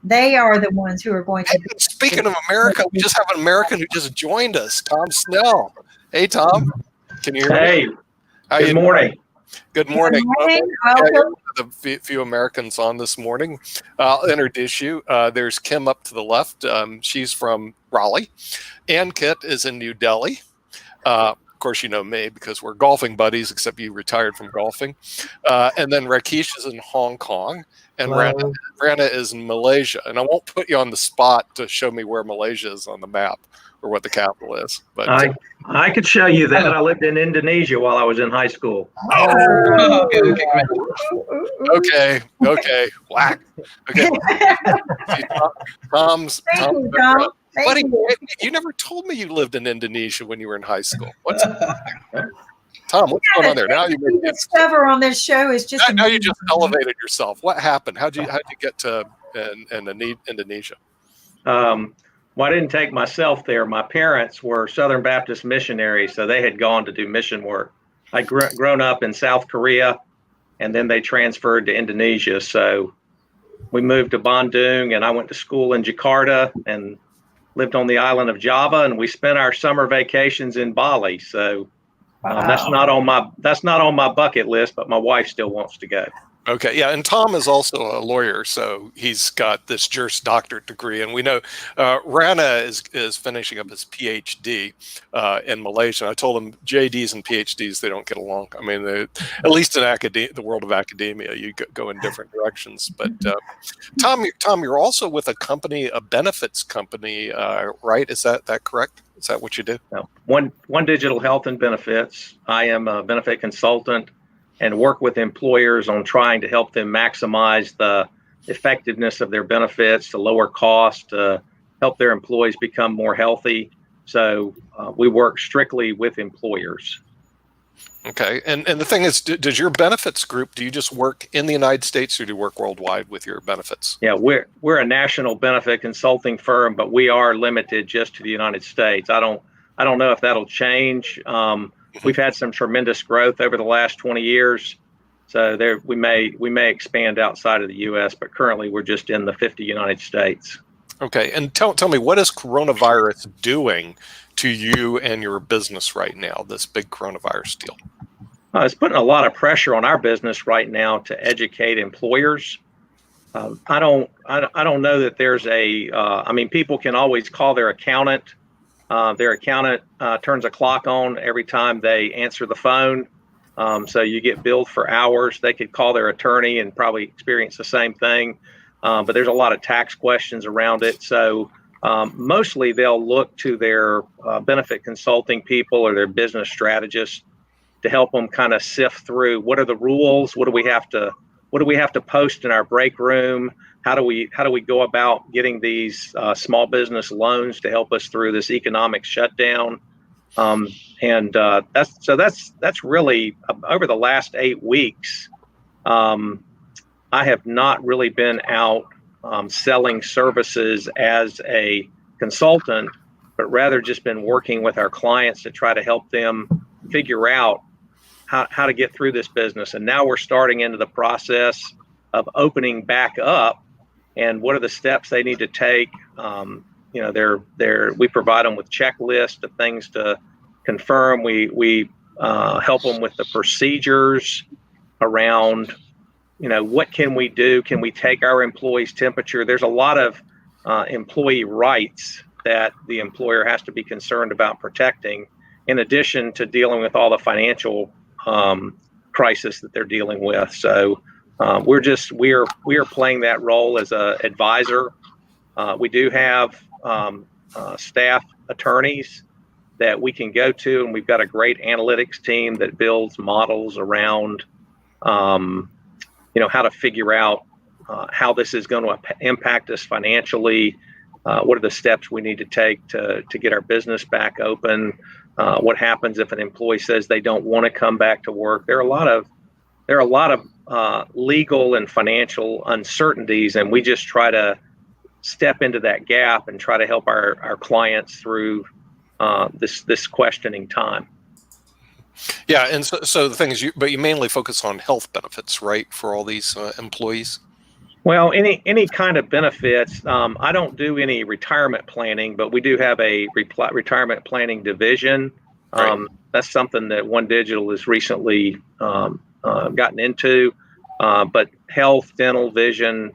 They are the ones who are going to Hey, speaking of America, we just have an American who just joined us, Tom Snell. Hey, Tom. Can you hear me? Hey, How good you morning. doing? Good morning. Welcome. The few Americans on this morning. I'll introduce you. There's Kim up to the left. She's from Raleigh. And Kit is in New Delhi. Of course, you know me because we're golfing buddies, except you retired from golfing. And then Rakesh is in Hong Kong. And Rana is in Malaysia. And I won't put you on the spot to show me where Malaysia is on the map or what the capital is. But I could show you that. I lived in Indonesia while I was in high school. Okay. Whack. Okay. Tom's. Thank you, Tom. Buddy, you never told me you lived in Indonesia when you were in high school. Tom, what's going on there? Now you discover on this show is just now you just elevated yourself. What happened? How'd you get to Indonesia? Well, I didn't take myself there. My parents were Southern Baptist missionaries, so they had gone to do mission work. I'd grown up in South Korea, and then they transferred to Indonesia. So we moved to Bandung, and I went to school in Jakarta and lived on the island of Java, and we spent our summer vacations in Bali. So that's not on my bucket list, but my wife still wants to go. Okay, yeah, and Tom is also a lawyer, so he's got this Juris Doctorate degree, and we know Rana is finishing up his PhD in Malaysia. I told him JDs and PhDs, they don't get along. I mean, at least in the world of academia, you go in different directions. But Tom, you're also with a company, a benefits company, right? Is that correct? Is that what you do? No. One Digital Health and Benefits. I am a benefit consultant and work with employers on trying to help them maximize the effectiveness of their benefits, to lower cost, to help their employees become more healthy. So we work strictly with employers. Okay, and the thing is, does your benefits group, do you just work in the United States or do you work worldwide with your benefits? Yeah, we're a national benefit consulting firm, but we are limited just to the United States. I don't know if that'll change. We've had some tremendous growth over the last 20 years, so we may expand outside of the U.S., but currently we're just in the 50 United States. Okay, and tell me, what is coronavirus doing to you and your business right now, this big coronavirus deal? It's putting a lot of pressure on our business right now to educate employers. I don't know that there's people can always call their accountant. Their accountant turns a clock on every time they answer the phone. So you get billed for hours. They could call their attorney and probably experience the same thing. But there's a lot of tax questions around it. So mostly they'll look to their benefit consulting people or their business strategists to help them kind of sift through what are the rules, what do we have to post in our break room, how do we go about getting these small business loans to help us through this economic shutdown. That's really over the last 8 weeks. I have not really been out selling services as a consultant, but rather just been working with our clients to try to help them figure out how to get through this business. And now we're starting into the process of opening back up, and what are the steps they need to take. We provide them with checklists of things to confirm. We help them with the procedures around, what can we do? Can we take our employees' temperature? There's a lot of employee rights that the employer has to be concerned about protecting, in addition to dealing with all the financial crisis that they're dealing with. So we are playing that role as an advisor. We do have staff attorneys that we can go to, and we've got a great analytics team that builds models around how to figure out how this is going to impact us financially. What are the steps we need to take to get our business back open? What happens if an employee says they don't want to come back to work? There are a lot of legal and financial uncertainties, and we just try to step into that gap and try to help our clients through this questioning time. Yeah, and so the thing is, but you mainly focus on health benefits, right, for all these employees? Well, any kind of benefits. I don't do any retirement planning, but we do have a retirement planning division. Right. That's something that One Digital has recently gotten into. But health, dental, vision,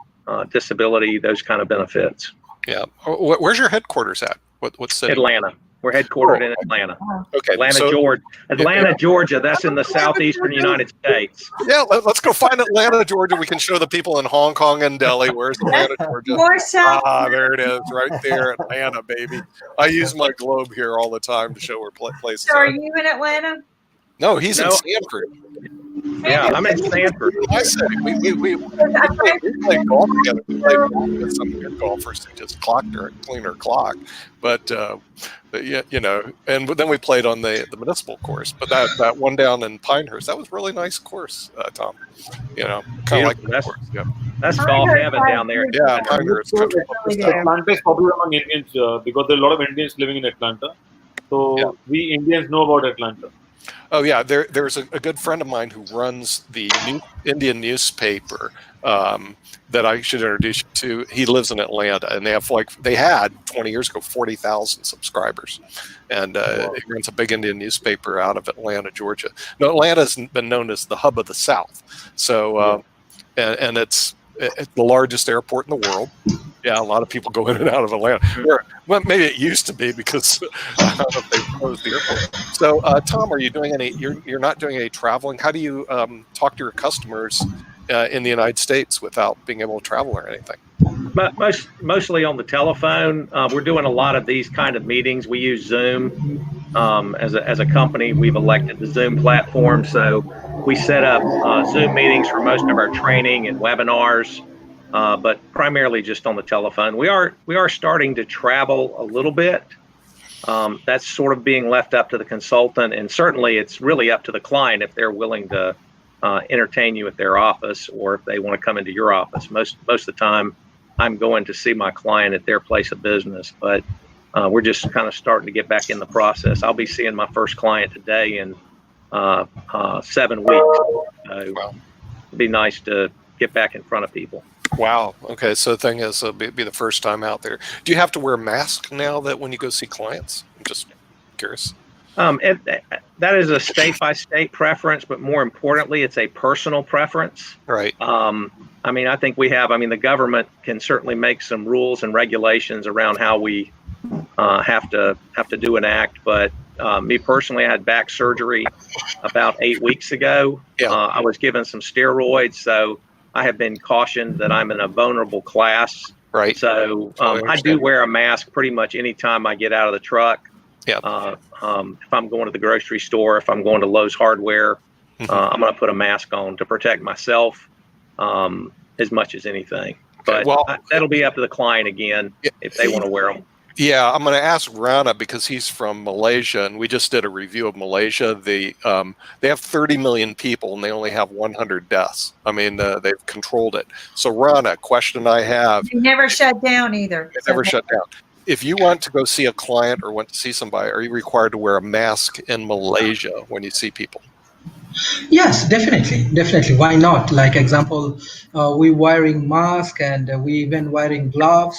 disability, those kind of benefits. Yeah. Where's your headquarters at? What city? Atlanta. We're headquartered in Atlanta. Okay. Atlanta, Georgia. That's in the southeastern United States. Yeah, let's go find Atlanta, Georgia. We can show the people in Hong Kong and Delhi. Where's Atlanta, Georgia? More south. There it is, right there, Atlanta, baby. I use my globe here all the time to show where places So are. are you in Atlanta? No, he's in Stanford. Yeah, I'm in Stanford. I said we played golf together. We played golf with some good golfers who just clean her clock. But yeah, and then we played on the municipal course. But that one down in Pinehurst, that was a really nice course, Tom. Kind of like the course. Yeah. That's golf heaven down there. Yeah, Pinehurst. Atlanta is popular among Indians because there are a lot of Indians living in Atlanta. So we Indians know about Atlanta. Oh yeah, there's a good friend of mine who runs the Indian newspaper that I should introduce you to. He lives in Atlanta, and they had 20 years ago 40,000 subscribers, and he runs a big Indian newspaper out of Atlanta, Georgia. Now, Atlanta's been known as the hub of the South, so and it's the largest airport in the world. Yeah, a lot of people go in and out of Atlanta. Well, maybe it used to be because I don't know if they closed the airport. So, Tom, are you doing any? You're not doing any traveling. How do you talk to your customers in the United States without being able to travel or anything? Mostly on the telephone. We're doing a lot of these kind of meetings. We use Zoom as a company. We've elected the Zoom platform, so we set up Zoom meetings for most of our training and webinars. But primarily just on the telephone. We are starting to travel a little bit. That's sort of being left up to the consultant, and certainly it's really up to the client if they're willing to entertain you at their office or if they want to come into your office. Most of the time, I'm going to see my client at their place of business, but we're just kind of starting to get back in the process. I'll be seeing my first client today in 7 weeks. Wow. It'd be nice to get back in front of people. Wow. Okay. So the thing is, it'll be the first time out there. Do you have to wear a mask now that when you go see clients? I'm just curious. That is a state-by-state preference, but more importantly, it's a personal preference. Right. I think the government can certainly make some rules and regulations around how we have to do an act. But me personally, I had back surgery about 8 weeks ago. Yeah. I was given some steroids, so I have been cautioned that I'm in a vulnerable class. Right. So I do wear a mask pretty much anytime I get out of the truck. Yeah. If I'm going to the grocery store, if I'm going to Lowe's Hardware, I'm going to put a mask on to protect myself as much as anything. But that'll be up to the client again if they want to wear them. Yeah, I'm going to ask Rana because he's from Malaysia, and we just did a review of Malaysia. They have 30 million people, and they only have 100 deaths. I mean, they've controlled it. So, Rana, question I have. You never shut down either. They never shut down. If you want to go see a client or want to see somebody, are you required to wear a mask in Malaysia when you see people? Yes, definitely. Why not? Like example, we wearing mask and we even wearing gloves.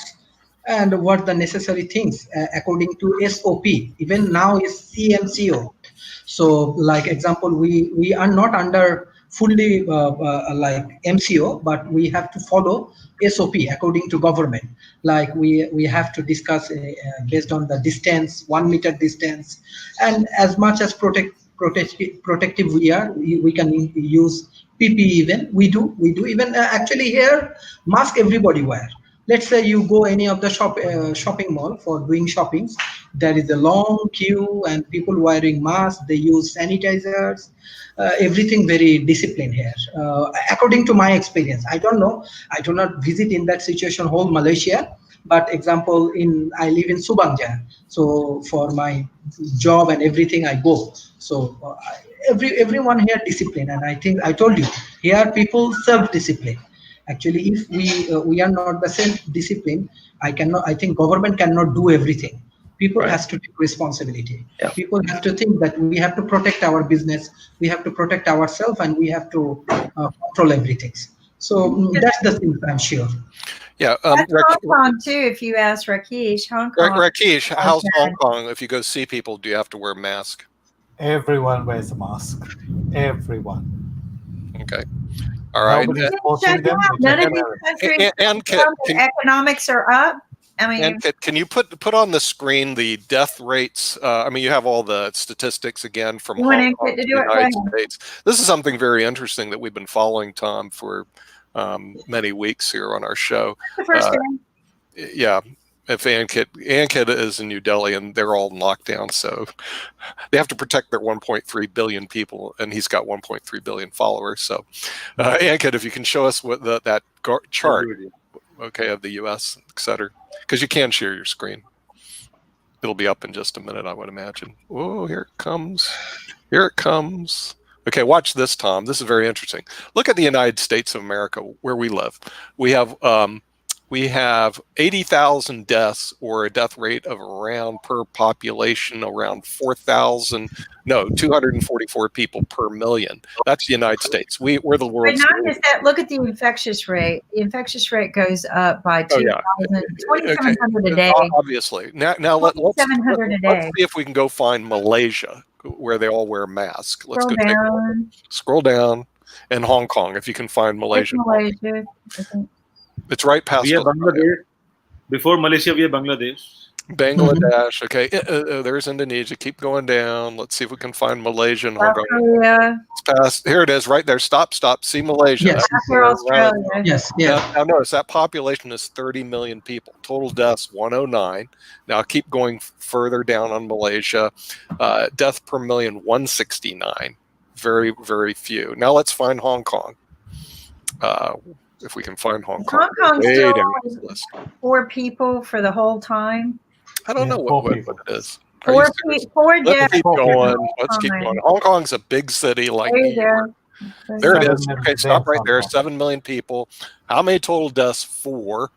And what the necessary things according to SOP. Even now is CMCO. So, like example, we are not under fully like MCO, but we have to follow SOP according to government. Like we have to discuss based on the distance, 1 meter distance, and as much as protective we are, we can use PPE. Even we do even actually here mask everybody wear. Let's say you go any of the shopping mall for doing shoppings. There is a long queue and people wearing masks. They use sanitizers. Everything very disciplined here. According to my experience, I don't know. I do not visit in that situation whole Malaysia. But example, I live in Subang. So for my job and everything, I go. So everyone here disciplined. And I think I told you here people self-discipline. Actually, if we are not the same discipline, I think government cannot do everything. People has to take responsibility. Yeah. People have to think that we have to protect our business, we have to protect ourselves, and we have to control everything. So that's the thing, I'm sure. Yeah. That's Hong Kong too. If you ask Rakesh, Hong Kong. Rakesh, how's Hong Kong? If you go see people, do you have to wear a mask? Everyone wears a mask. Everyone. Okay. All right. Nobody's forcing them. None of these countries economics are up. I mean, and can you put on the screen the death rates? I mean, you have all the statistics again from Hong Kong to the United States. This is something very interesting that we've been following, Tom, for many weeks here on our show. The first time. Yeah. If Ankit is in New Delhi and they're all in lockdown, so they have to protect their 1.3 billion people, and he's got 1.3 billion followers. So, Ankit, if you can show us what that chart, okay, of the U.S., et cetera, because you can share your screen. It'll be up in just a minute, I would imagine. Oh, here it comes. Here it comes. Okay, watch this, Tom. This is very interesting. Look at the United States of America, where we live. We have 80,000 deaths, or a death rate of around per population around 244 people per million. That's the United States. We're the world's. But not just that. Look at the infectious rate. The infectious rate goes up by 2,700 a day. Obviously. Now let's see if we can go find Malaysia, where they all wear masks. Let's go take a look. Scroll down, and Hong Kong, if you can find Malaysia. It's right past Bangladesh. Before Malaysia, we have Bangladesh. Bangladesh. Okay, there's Indonesia. Keep going down. Let's see if we can find Malaysia and Hong Kong. It's past. Here it is, right there. Stop. See Malaysia. Yes. Australia. Yes. Now notice that population is 30 million people. Total deaths 109. Now keep going further down on Malaysia. Death per million 169. Very, very few. Now let's find Hong Kong. If we can find Hong Kong. Hong Kong's 4 people for the whole time. I don't know what it is. 4 Let's deaths. keep going. Let's keep going. Hong Kong's a big city like New York. There it is. Okay, stop right there. 7 million people. How many total deaths? 4.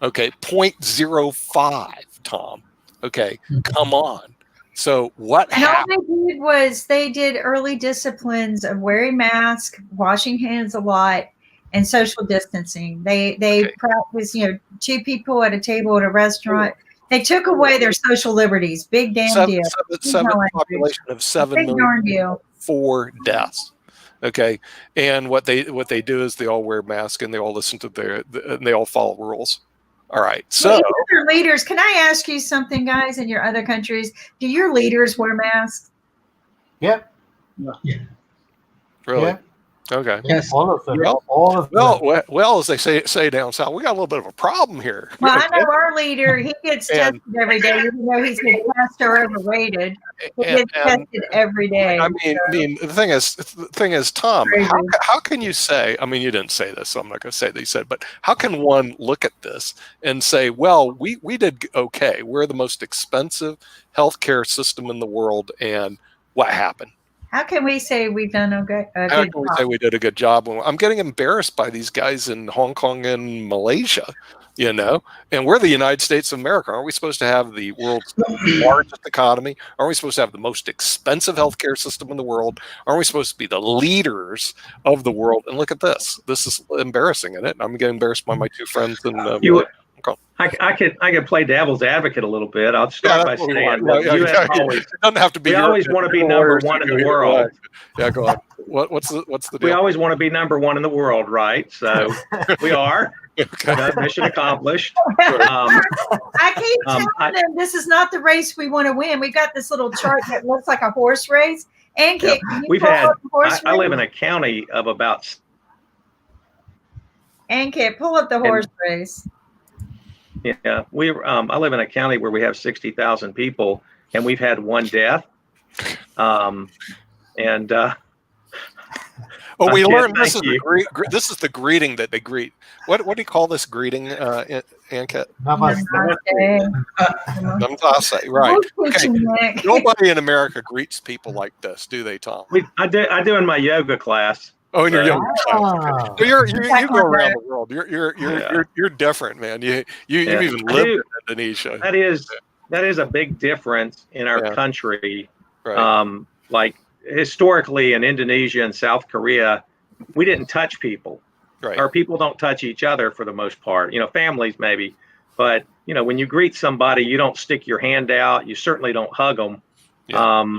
Okay, 0.05, Tom. Okay, come on. So what happened? All they did was they did early disciplines of wearing masks, washing hands a lot, and social distancing. They practiced, 2 people at a table at a restaurant. They took away their social liberties. Big damn deal. Population of 7 million. 4 deaths. Okay, and what they do is they all wear masks and they all listen to and they all follow rules. All right. So your leaders, can I ask you something, guys, in your other countries? Do your leaders wear masks? Yeah. Really? Yeah. Okay. Yes. All of them. Well, as they say down south, we got a little bit of a problem here. Well, I know our leader, he gets tested every day, even though he's been passed or overrated. He gets tested every day. I mean, the thing is, Tom, how can you say, I mean, you didn't say this, so I'm not going to say that you said, but how can one look at this and say, well, we did okay. We're the most expensive healthcare system in the world, and what happened? How can we say we've done a good job? How can we say we did a good job? I'm getting embarrassed by these guys in Hong Kong and Malaysia, and we're the United States of America. Aren't we supposed to have the world's largest economy? Aren't we supposed to have the most expensive healthcare system in the world? Aren't we supposed to be the leaders of the world? And look at this. This is embarrassing, isn't it? I'm getting embarrassed by my 2 friends in I could play devil's advocate a little bit. I'll start by saying it doesn't have to be. We always want to be number 1 in the world. Yeah, go on. What's the deal? We always want to be number 1 in the world, right? So we are. Mission accomplished. I keep telling them this is not the race we want to win. We've got this little chart that looks like a horse race. And I live in a county of about. And can't pull up the horse race. Yeah, I live in a county where we have 60,000 people, and we've had 1 death. We learned this is the greeting that they greet. What do you call this greeting, Ankit? Namaste. Right. Okay. Nobody in America greets people like this, do they, Tom? I do in my yoga class. Oh, in your yoga class. Okay. So you go around the world. You're different, man. You even lived in Indonesia. That is a big difference in our country. Right. Like historically in Indonesia and South Korea, we didn't touch people. Right. or people don't touch each other for the most part. Families maybe, but when you greet somebody, you don't stick your hand out. You certainly don't hug them. Yeah.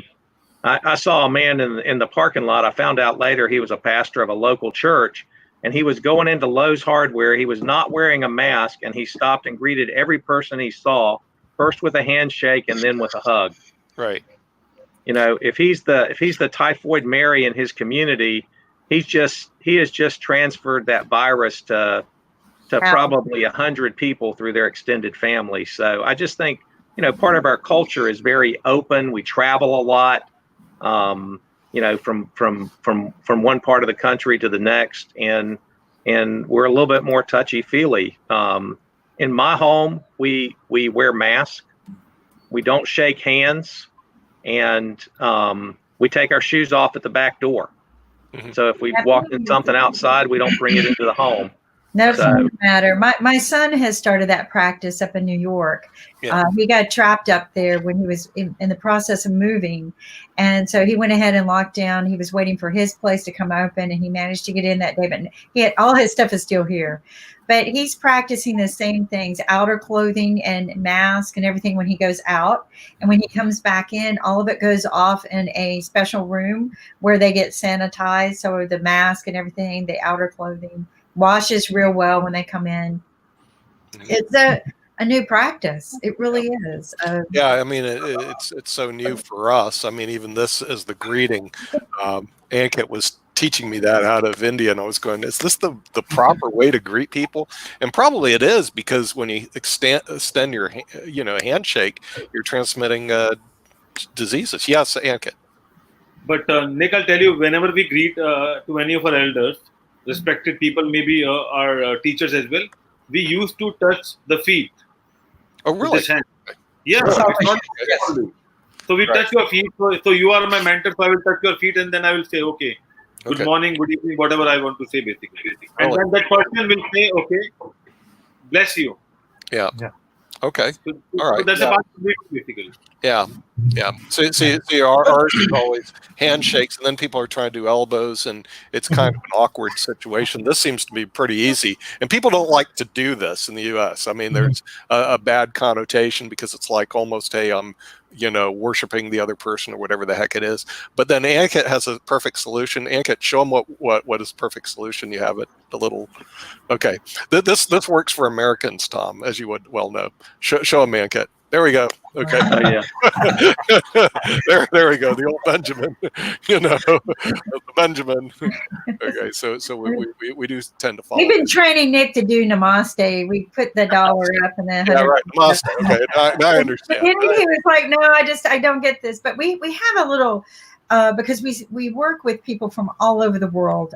I saw a man in the parking lot. I found out later he was a pastor of a local church, and he was going into Lowe's Hardware. He was not wearing a mask, and he stopped and greeted every person he saw, first with a handshake and then with a hug. Right. If he's the typhoid Mary in his community, he has just transferred that virus to probably 100 people through their extended family. So I just think part of our culture is very open. We travel a lot, from one part of the country to the next, and we're a little bit more touchy feely. In my home, we wear masks. We don't shake hands, and we take our shoes off at the back door. So if we walk in something outside, we don't bring it into the home. No, it doesn't matter. My son has started that practice up in New York. Yeah. He got trapped up there when he was in the process of moving. And so he went ahead and locked down. He was waiting for his place to come open, and he managed to get in that day. But all his stuff is still here. But he's practicing the same things, outer clothing and mask and everything when he goes out. And when he comes back in, all of it goes off in a special room where they get sanitized. So the mask and everything, the outer clothing, washes real well when they come in. It's a new practice. It really is. Yeah, I mean, it's so new for us. I mean, even this is the greeting. Ankit was teaching me that out of India, and I was going, is this the proper way to greet people? And probably it is, because when you extend your handshake, you're transmitting diseases. Yes, Ankit. But Nick, I'll tell you, whenever we greet to any of our elders, respected people, maybe our teachers as well, we used to touch the feet. Oh, really? With this hand. Yeah. Really? It's not So we touch your feet. So you are my mentor, so I will touch your feet, and then I will say, okay, good morning, good evening, whatever I want to say, basically. And then that person will say, okay, bless you. Yeah. Okay. All right. So that's a part of it, basically. Yeah. See, ours is always handshakes, and then people are trying to do elbows, and it's kind of an awkward situation. This seems to be pretty easy, and people don't like to do this in the U.S. I mean, there's a bad connotation because it's like almost, hey, I'm worshiping the other person or whatever the heck it is. But then Ankit has a perfect solution. Ankit, show them what is perfect solution. You have it a little. Okay, this works for Americans, Tom, as you would well know. Show them, Ankit. There we go. Okay. Oh, yeah. there we go. The old Benjamin. The Benjamin. Okay, so we do tend to follow. We've been training Nick to do Namaste. We put the dollar up and then. Yeah, right. Namaste. Okay, now I understand. He was like, no, I don't get this. But we have a little. Because we work with people from all over the world.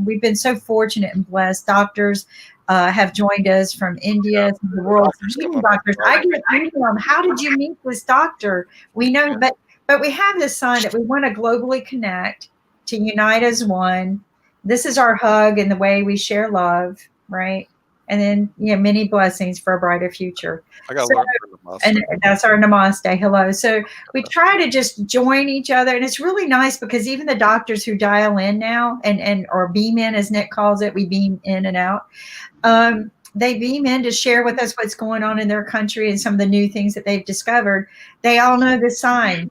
We've been so fortunate and blessed. Doctors have joined us from India, from the world's leading doctors. I get them. How did you meet this doctor? We know, but we have this sign that we want to globally connect, to unite as one. This is our hug and the way we share love, right? And then, many blessings for a brighter future. I got to learn from Namaste. And that's our Namaste. Hello. So we try to just join each other. And it's really nice because even the doctors who dial in now or beam in, as Nick calls it, we beam in and out. They beam in to share with us what's going on in their country and some of the new things that they've discovered. They all know the sign.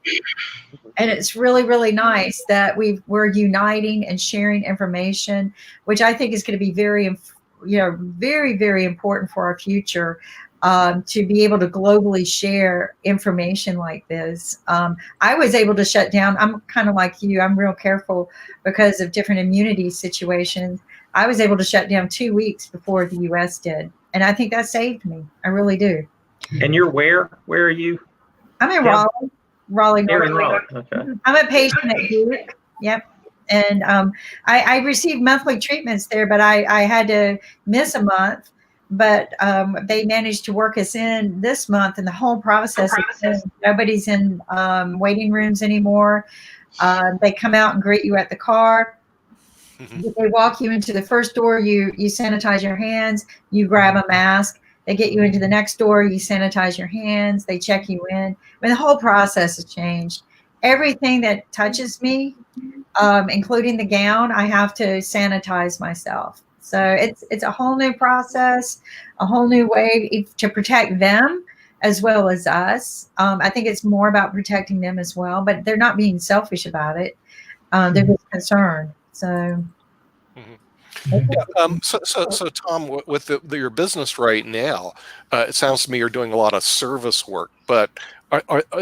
And it's really, really nice that we're uniting and sharing information, which I think is going to be very, very, very important for our future, to be able to globally share information like this. I was able to shut down. I'm kind of like you. I'm real careful because of different immunity situations. I was able to shut down 2 weeks before the U.S. did. And I think that saved me. I really do. And you're where? Where are you? I'm in Raleigh, North Carolina. Okay. I'm a patient at Duke. Yep. And I received monthly treatments there, but I had to miss a month. But they managed to work us in this month, and the whole process. Nobody's in waiting rooms anymore. They come out and greet you at the car. They walk you into the first door. You sanitize your hands. You grab a mask. They get you into the next door. You sanitize your hands. They check you in. I mean, the whole process has changed. Everything that touches me, including the gown, I have to sanitize myself. So it's a whole new process, a whole new way to protect them as well as us. I think it's more about protecting them as well, but they're not being selfish about it. They're just concerned. So. Yeah, so Tom, with your business right now, it sounds to me you're doing a lot of service work, but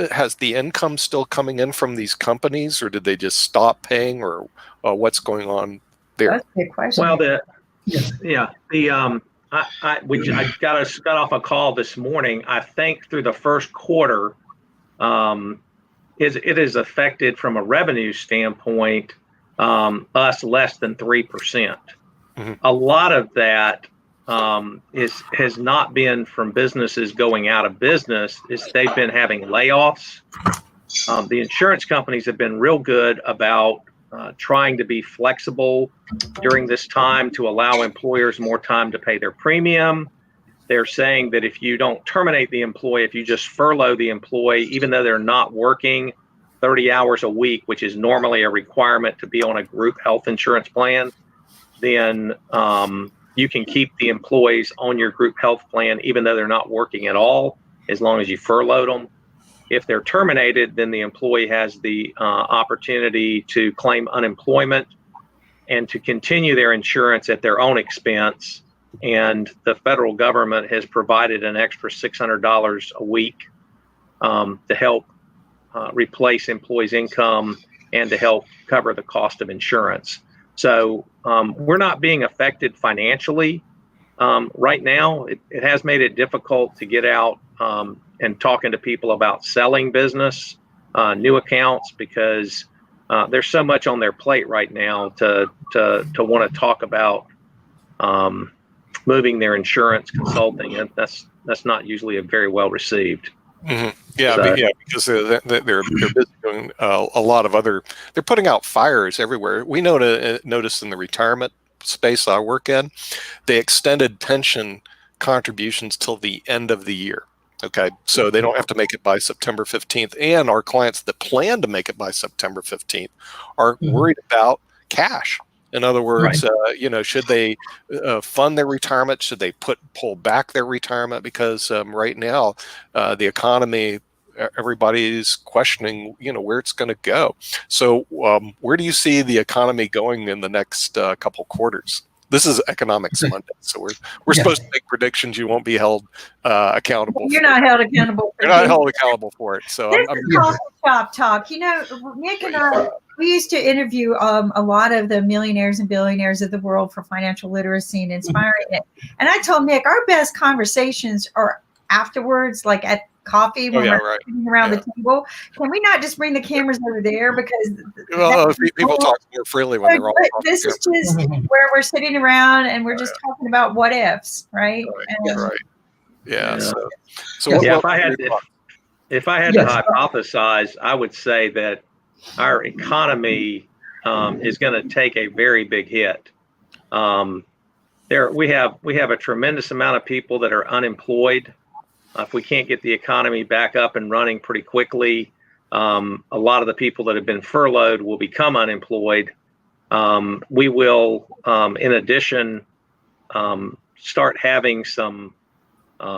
has the income still coming in from these companies, or did they just stop paying, or what's going on there? That's a good question. Well, I got off a call this morning. I think through the first quarter, it is affected from a revenue standpoint, us less than 3%. A lot of that has not been from businesses going out of business. They've been having layoffs. The insurance companies have been real good about trying to be flexible during this time to allow employers more time to pay their premium. They're saying that if you don't terminate the employee, if you just furlough the employee, even though they're not working 30 hours a week, which is normally a requirement to be on a group health insurance plan, then you can keep the employees on your group health plan, even though they're not working at all, as long as you furloughed them. If they're terminated, then the employee has the opportunity to claim unemployment and to continue their insurance at their own expense. And the federal government has provided an extra $600 a week to help replace employees' income and to help cover the cost of insurance. So we're not being affected financially right now. It has made it difficult to get out and talking to people about selling business, new accounts, because there's so much on their plate right now to want to talk about moving their insurance consulting, and that's not usually very well received. Yeah, because they're busy doing a lot of other. They're putting out fires everywhere. We notice in the retirement space I work in, they extended pension contributions till the end of the year. Okay, so they don't have to make it by September 15th. And our clients that plan to make it by September 15th are worried about cash. In other words, should they fund their retirement? Should they pull back their retirement? Because right now, the economy, everybody's questioning, where it's going to go. So where do you see the economy going in the next couple quarters? This is Economics Monday, so we're supposed to make predictions. You won't be held accountable. You're not held accountable. You're not held accountable for it. So this is coffee shop talk. Nick and I, we used to interview a lot of the millionaires and billionaires of the world for financial literacy and inspiring it. And I told Nick, our best conversations are afterwards, like at coffee when we're sitting around the table. Can we not just bring the cameras over there? Because people talk more freely when they're all talking. This is just where we're sitting around and we're just talking about what ifs, right? Right. Yeah. So if I had to hypothesize, I would say that our economy is going to take a very big hit. We have a tremendous amount of people that are unemployed. If we can't get the economy back up and running pretty quickly, a lot of the people that have been furloughed will become unemployed. We will, in addition, start having some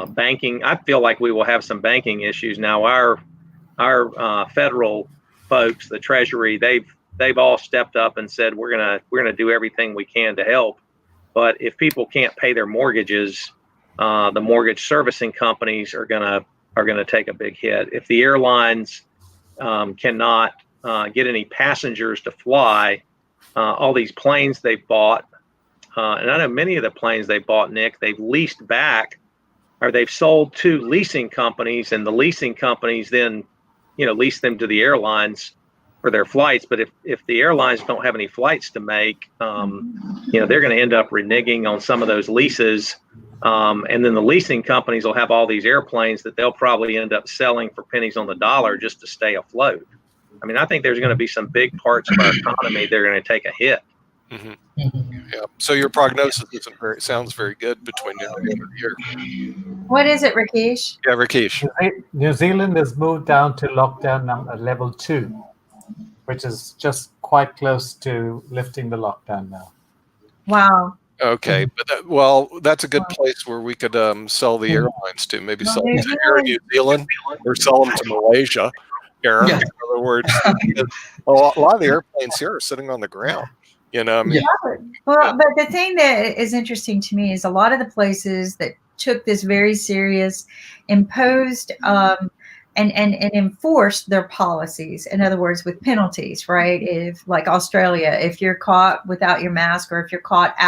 banking. I feel like we will have some banking issues now. Our federal folks, the Treasury, they've all stepped up and said we're gonna do everything we can to help. But if people can't pay their mortgages, the mortgage servicing companies are gonna take a big hit. If the airlines cannot get any passengers to fly, all these planes they've bought, and I know many of the planes they bought, Nick, they've leased back, or they've sold to leasing companies, and the leasing companies then lease them to the airlines for their flights. But if the airlines don't have any flights to make, they're going to end up reneging on some of those leases. And then the leasing companies will have all these airplanes that they'll probably end up selling for pennies on the dollar just to stay afloat. I mean, I think there's going to be some big parts of our economy that are going to take a hit. Yeah. So your prognosis sounds very good between now and the end of the year. What is it, Rakesh? Yeah, Rakesh. New Zealand has moved down to lockdown level 2, which is just quite close to lifting the lockdown now. Wow. Okay, but well, that's a good place where we could sell the airlines to. Maybe sell them to Air New Zealand or sell them to Malaysia. Air, Yeah. in other words, a lot of the airplanes here are sitting on the ground. You know, I mean, Well, but the thing that is interesting to me is a lot of the places that took this very serious, imposed and enforced their policies. In other words, with penalties, right? If like Australia, if you're caught without your mask or if you're caught out